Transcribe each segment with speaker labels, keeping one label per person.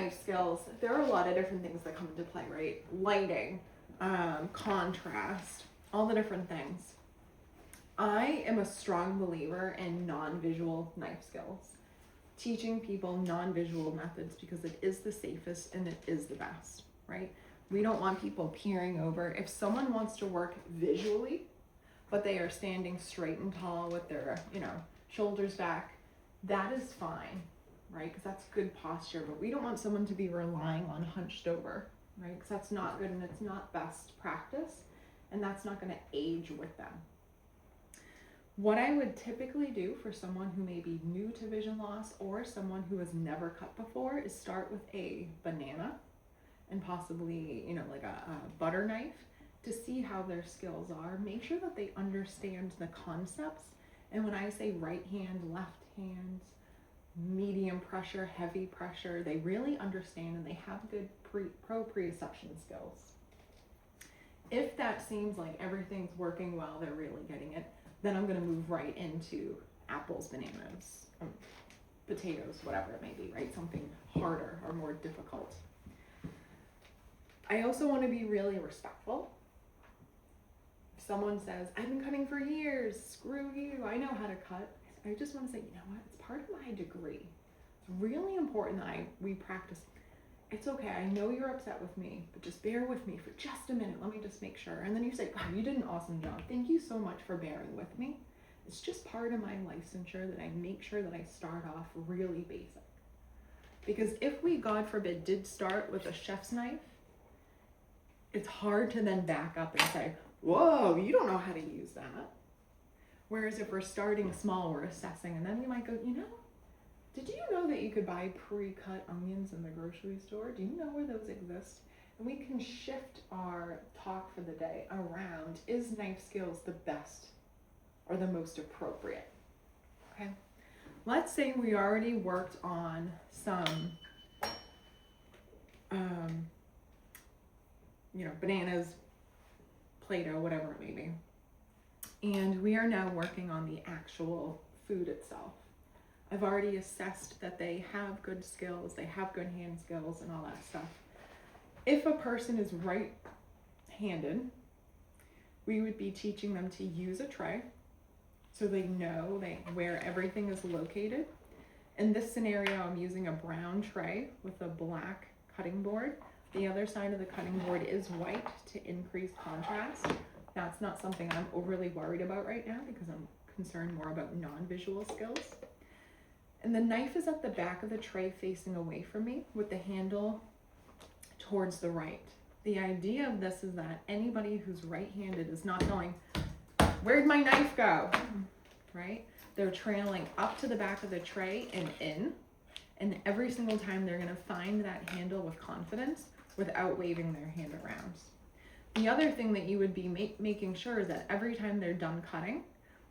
Speaker 1: knife skills, there are a lot of different things that come into play, right? Lighting, contrast, all the different things. I am a strong believer in non-visual knife skills. Teaching people non-visual methods because it is the safest and it is the best, right? We don't want people peering over. If someone wants to work visually, but they are standing straight and tall with their, shoulders back, that is fine, right? Because that's good posture, but we don't want someone to be relying on hunched over, right? Because that's not good and it's not best practice, and that's not going to age with them. What I would typically do for someone who may be new to vision loss or someone who has never cut before is start with a banana and possibly, like a butter knife to see how their skills are. Make sure that they understand the concepts. And when I say right hand, left hand, medium pressure, heavy pressure, they really understand and they have good proprioception skills. If that seems like everything's working well, they're really getting it, then I'm going to move right into apples, bananas, potatoes, whatever it may be, right? Something harder or more difficult. I also want to be really respectful. If someone says, I've been cutting for years, screw you, I know how to cut, I just want to say, you know what, it's part of my degree. It's really important that we practice. It's okay, I know you're upset with me, but just bear with me for just a minute. Let me just make sure. And then you say, wow, you did an awesome job. Thank you so much for bearing with me. It's just part of my licensure that I make sure that I start off really basic. Because if we, God forbid, did start with a chef's knife, it's hard to then back up and say, whoa, you don't know how to use that. Whereas if we're starting small, we're assessing, and then we might go, did you know that you could buy pre-cut onions in the grocery store? Do you know where those exist? And we can shift our talk for the day around, is knife skills the best or the most appropriate? Okay. Let's say we already worked on some, bananas, Play-Doh, whatever it may be. And we are now working on the actual food itself. I've already assessed that they have good skills, they have good hand skills and all that stuff. If a person is right-handed, we would be teaching them to use a tray so they know where everything is located. In this scenario, I'm using a brown tray with a black cutting board. The other side of the cutting board is white to increase contrast. That's not something I'm overly worried about right now because I'm concerned more about non-visual skills. And the knife is at the back of the tray facing away from me with the handle towards the right. The idea of this is that anybody who's right-handed is not going, where'd my knife go? Right? They're trailing up to the back of the tray and in. And every single time they're going to find that handle with confidence without waving their hand around. The other thing that you would be making sure is that every time they're done cutting,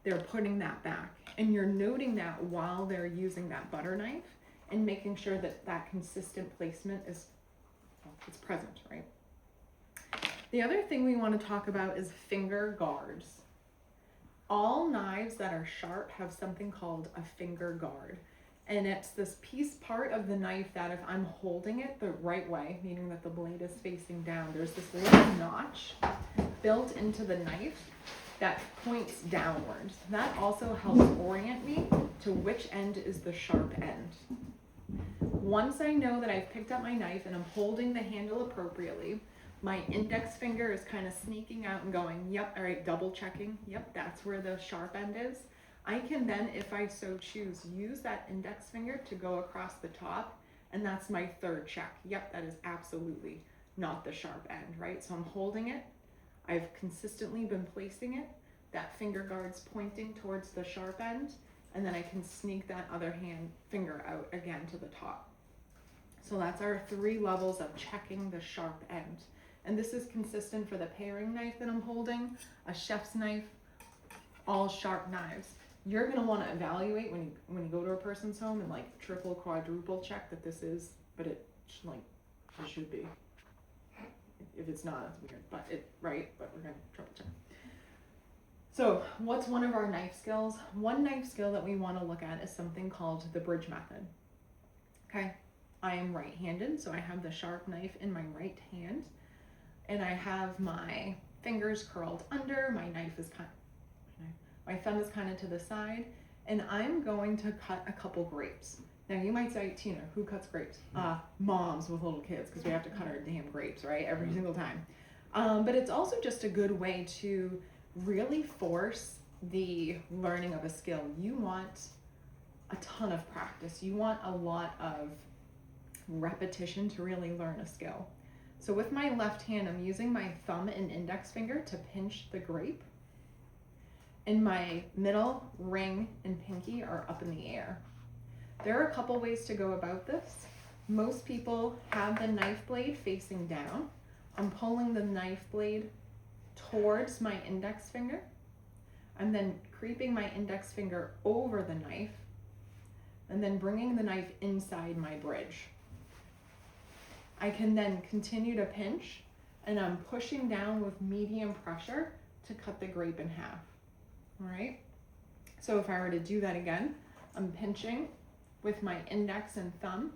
Speaker 1: they're putting that back. And you're noting that while they're using that butter knife and making sure that that consistent placement is present, right? The other thing we want to talk about is finger guards. All knives that are sharp have something called a finger guard. And it's this part of the knife that if I'm holding it the right way, meaning that the blade is facing down, there's this little notch built into the knife that points downwards. That also helps orient me to which end is the sharp end. Once I know that I've picked up my knife and I'm holding the handle appropriately, my index finger is kind of sneaking out and going, yep, all right, double checking, yep, that's where the sharp end is. I can then, if I so choose, use that index finger to go across the top, and that's my third check. Yep, that is absolutely not the sharp end, right? So I'm holding it, I've consistently been placing it, that finger guard's pointing towards the sharp end, and then I can sneak that other finger out again to the top. So that's our 3 levels of checking the sharp end. And this is consistent for the paring knife that I'm holding, a chef's knife, all sharp knives. You're going to want to evaluate when you go to a person's home and like triple, quadruple check that this is, but it should be. If it's not, it's weird, but but we're going to triple check. So what's one of our knife skills? One knife skill that we want to look at is something called the bridge method. Okay. I am right-handed, so I have the sharp knife in my right hand, and I have my fingers curled under, my thumb is kind of to the side, and I'm going to cut a couple grapes. Now you might say, Tina, who cuts grapes? Moms with little kids, because we have to cut our damn grapes, right? Every single time. But it's also just a good way to really force the learning of a skill. You want a ton of practice. You want a lot of repetition to really learn a skill. So with my left hand, I'm using my thumb and index finger to pinch the grape. And my middle, ring, and pinky are up in the air. There are a couple ways to go about this. Most people have the knife blade facing down. I'm pulling the knife blade towards my index finger. I'm then creeping my index finger over the knife, and then bringing the knife inside my bridge. I can then continue to pinch, and I'm pushing down with medium pressure to cut the grape in half. All right? So if I were to do that again, I'm pinching with my index and thumb.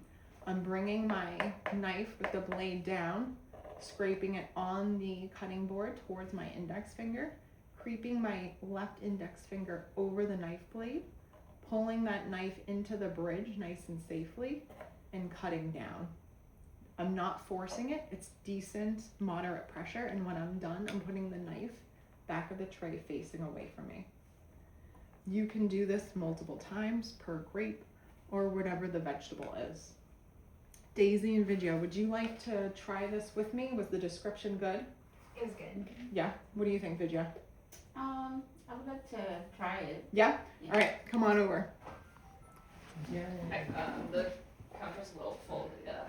Speaker 1: I'm bringing my knife with the blade down, scraping it on the cutting board towards my index finger, creeping my left index finger over the knife blade, pulling that knife into the bridge nice and safely, and cutting down. I'm not forcing it. It's decent, moderate pressure, and when I'm done, I'm putting the knife back of the tray facing away from me. You can do this multiple times per grape or whatever the vegetable is. Daisy and Vidya, would you like to try this with me? Was the description good?
Speaker 2: It was good.
Speaker 1: Yeah? What do you think, Vidya?
Speaker 2: I would like to try it.
Speaker 1: Yeah?
Speaker 2: Yeah.
Speaker 1: All right, come on over. Yeah.
Speaker 2: The counter's a little full.